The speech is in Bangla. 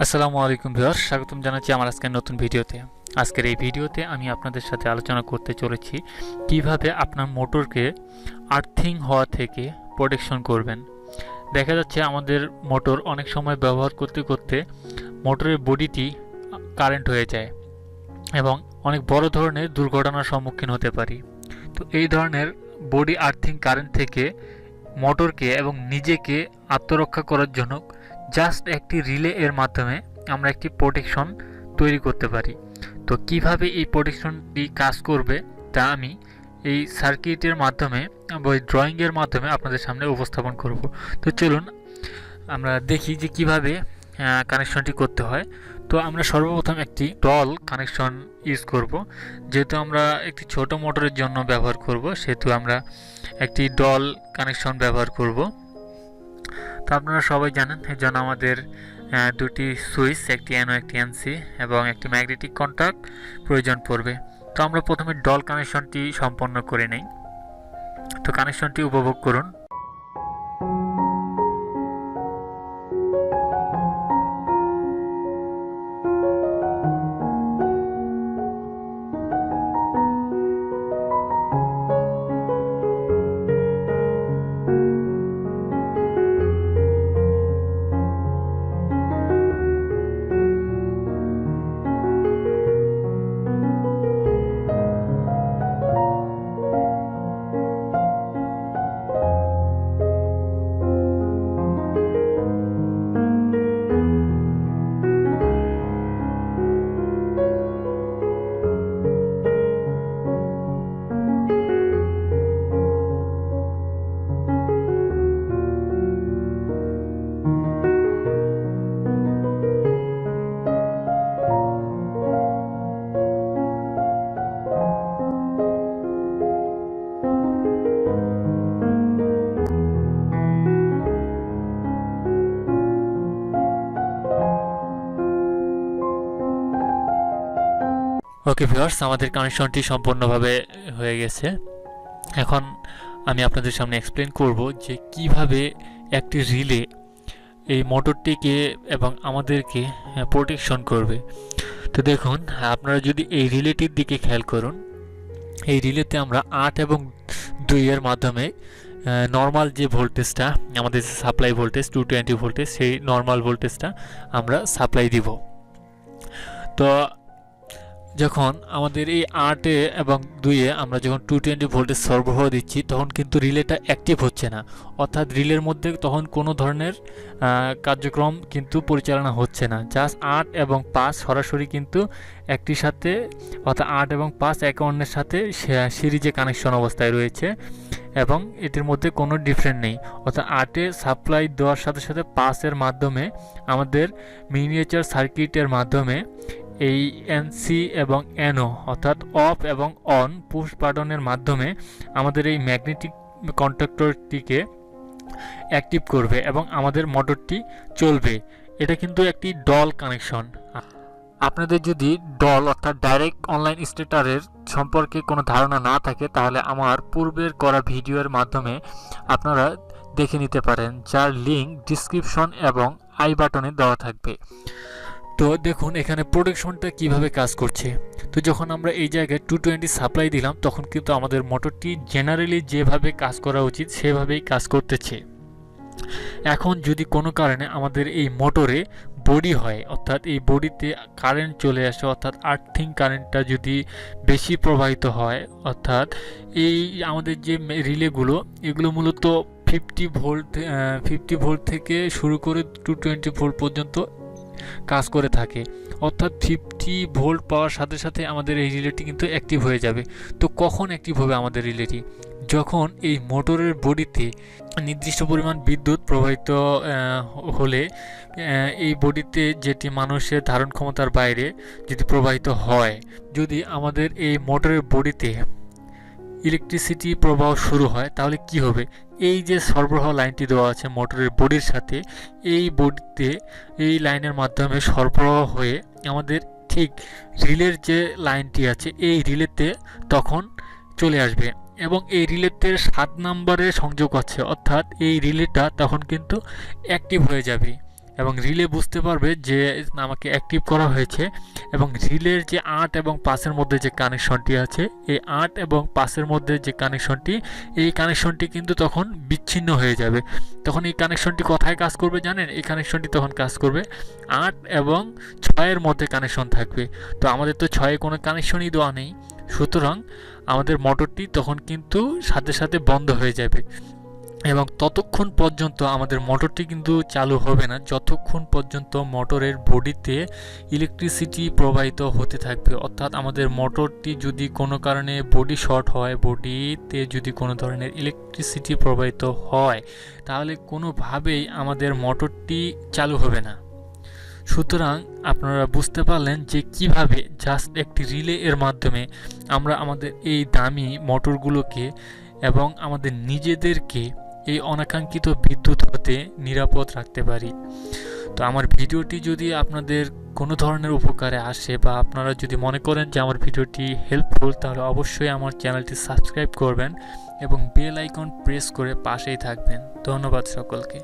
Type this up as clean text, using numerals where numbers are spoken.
আসসালামু আলাইকুম ভিউয়ার্স, স্বাগতম জানাচ্ছি আমার আজকের নতুন ভিডিওতে। আজকের এই ভিডিওতে আমি আপনাদের সাথে আলোচনা করতে চলেছি কিভাবে আপনার মোটরকে আর্থিং হওয়া থেকে প্রোটেকশন করবেন। দেখা যাচ্ছে আমাদের মোটর অনেক সময় ব্যবহার করতে করতে মোটরের বডিটি কারেন্ট হয়ে যায় এবং অনেক বড় ধরনের দুর্ঘটনার সম্মুখীন হতে পারি। তো এই ধরনের বডি আর্থিং কারেন্ট থেকে মোটরকে এবং নিজেকে আত্মরক্ষা করার জন্য জাস্ট একটি রিলে এর মাধ্যমে আমরা একটি প্রোটেকশন তৈরি করতে পারি। তো কিভাবে এই প্রোটেকশনটি কাজ করবে তা আমি এই সার্কিটের মাধ্যমে ওই ড্রয়িংয়ের মাধ্যমে আপনাদের সামনে উপস্থাপন করব। তো চলুন আমরা দেখি যে কিভাবে কানেকশনটি করতে হয়। তো আমরা সর্বপ্রথম একটি ডল কানেকশন ইউজ করব। যেহেতু আমরা একটি ছোট মোটরের জন্য ব্যবহার করব, সেহেতু আমরা একটি ডল কানেকশন ব্যবহার করব। তো আপনারা সবাই জানেন, এর জন্য আমাদের দুটি সুইচ, একটি এনও একটি এনসি এবং একটি ম্যাগনেটিক কন্ট্যাক্ট প্রয়োজন পড়বে। তো আমরা প্রথমে ডল কানেকশনটি সম্পন্ন করে নেই। তো কানেকশনটি উপভোগ করুন। ওকে ভিউয়ার্স, আমাদের কানেকশনটি সম্পূর্ণভাবে হয়ে গেছে। এখন আমি আপনাদের সামনে এক্সপ্লেন করব যে কিভাবে একটি রিলে এই মোটরটিকে এবং আমাদেরকে প্রোটেকশন করবে। তো দেখুন, আপনারা যদি এই রিলেটির দিকে খেয়াল করুন, এই রিলেতে আমরা 8 এবং 2 এর মাধ্যমে নর্মাল যে ভোল্টেজটা আমাদের সাপ্লাই ভোল্টেজ 220 ভোল্টেজ, সেই নর্মাল ভোল্টেজটা আমরা সাপ্লাই দিব। তো যখন আমাদের এই 8 এবং 2 আমরা যখন 220 ভোল্টেজ সরবরাহ দিচ্ছি, তখন কিন্তু রিলেটা অ্যাক্টিভ হচ্ছে না, অর্থাৎ রিলের মধ্যে তখন কোনো ধরনের কার্যক্রম কিন্তু পরিচালনা হচ্ছে না। জাস্ট 8 এবং 5 সরাসরি কিন্তু একটির সাথে, অর্থাৎ 8 এবং 5 একে অন্যের সাথে সিরিজে কানেকশন অবস্থায় রয়েছে এবং এটির মধ্যে কোনো ডিফারেন্ট নেই। অর্থাৎ 8 সাপ্লাই দেওয়ার সাথে সাথে 5 মাধ্যমে আমাদের মিনিয়েচার সার্কিটের মাধ্যমে এই এনসি এবং এনও অর্থাৎ অফ এবং অন পুশ বাটনের মাধ্যমে আমাদের এই ম্যাগনেটিক কন্ট্যাক্টরটিকে অ্যাক্টিভ করবে এবং আমাদের মোটরটি চলবে। এটা কিন্তু একটি ডল কানেকশন। আপনাদের যদি ডল অর্থাৎ ডাইরেক্ট অনলাইন স্টার্টারের সম্পর্কে কোনো ধারণা না থাকে, তাহলে আমার পূর্বের করা ভিডিওর মাধ্যমে আপনারা দেখে নিতে পারেন, যার লিঙ্ক ডিসক্রিপশন এবং আই বাটনে দেওয়া থাকবে। তো দেখুন এখানে প্রোটেকশনটা কিভাবে কাজ করছে। তো যখন আমরা এই জায়গায় 220 সাপ্লাই দিলাম, তখন কিন্তু আমাদের মোটরটি জেনারেলি যেভাবে কাজ করা উচিত সেভাবেই কাজ করতেছে। এখন যদি কোনো কারণে আমাদের এই মোটরে বডি হয়, অর্থাৎ এই বডিতে কারেন্ট চলে আসে, অর্থাৎ আর্থিং কারেন্টটা যদি বেশি প্রবাহিত হয়, অর্থাৎ এই আমাদের যে রিলেগুলো, এগুলো মূলত 50 ভোল্ট থেকে শুরু করে 220 ভোল্ট পর্যন্ত কাজ করে থাকে। অর্থাৎ 50 ভোল্ট পাওয়ার সাথে সাথে আমাদের এই রিলেটি কিন্তু অ্যাক্টিভ হয়ে যাবে। তো কখন অ্যাক্টিভ হবে আমাদের রিলেটি? যখন এই মোটরের বডিতে নির্দিষ্ট পরিমাণ বিদ্যুৎ প্রবাহিত হলে, এই বডিতে যেটি মানুষের ধারণ ক্ষমতার বাইরে যদি প্রবাহিত হয়, যদি আমাদের এই মোটরের বডিতে ইলেকট্রিসিটি প্রবাহ শুরু হয়, তাহলে কি হবে? এই যে সরবরাহ লাইনটি দেওয়া আছে মোটরের বডির সাথে, এই বডিতে এই লাইনের মাধ্যমে সরবরাহ হয়ে আমাদের ঠিক রিলের যে লাইনটি আছে এই রিলেতে তখন চলে আসবে এবং এই রিলেতে 7 নম্বরে সংযোগ আছে, অর্থাৎ এই রিলেটা তখন কিন্তু অ্যাক্টিভ হয়ে যাবে এবং রিলে বুঝতে পারবে যে আমাকে অ্যাক্টিভ করা হয়েছে। এবং রিলের যে 8 এবং 5-এর মধ্যে যে কানেকশনটি আছে, এই 8 এবং 5-এর মধ্যে যে কানেকশনটি, এই কানেকশনটি কিন্তু তখন বিচ্ছিন্ন হয়ে যাবে। তখন এই কানেকশনটি কোথায় কাজ করবে জানেন? এই কানেকশনটি তখন কাজ করবে 8 এবং 6-এর মধ্যে কানেকশন থাকবে। তো আমাদের তো 6-এ কোনো কানেকশনই দেওয়া নেই, সুতরাং আমাদের মোটরটি তখন কিন্তু সাথে সাথে বন্ধ হয়ে যাবে। এবং ততক্ষণ পর্যন্ত আমাদের মোটরটি কিন্তু চালু হবে না যতক্ষণ পর্যন্ত মোটরের বডিতে ইলেকট্রিসিটি প্রবাহিত হতে থাকবে। অর্থাৎ আমাদের মোটরটি যদি কোনো কারণে বডি শর্ট হয়, বডিতে যদি কোনো ধরনের ইলেকট্রিসিটি প্রবাহিত হয়, তাহলে কোনোভাবেই আমাদের মোটরটি চালু হবে না। সুতরাং আপনারা বুঝতে পারলেন যে কিভাবে জাস্ট একটি রিলে এর মাধ্যমে আমরা আমাদের এই দামি মোটরগুলোকে এবং আমাদের নিজেদেরকে এই অনাকাঙ্ক্ষিত বিদ্যুৎ হতে নিরাপদ রাখতে পারি। তো আমার ভিডিওটি যদি আপনাদের কোনো ধরনের উপকারে আসে বা আপনারা যদি মনে করেন যে আমার ভিডিওটি হেল্পফুল, তাহলে অবশ্যই আমার চ্যানেলটি সাবস্ক্রাইব করবেন এবং বেল আইকন প্রেস করে পাশেই থাকবেন। ধন্যবাদ সকলকে।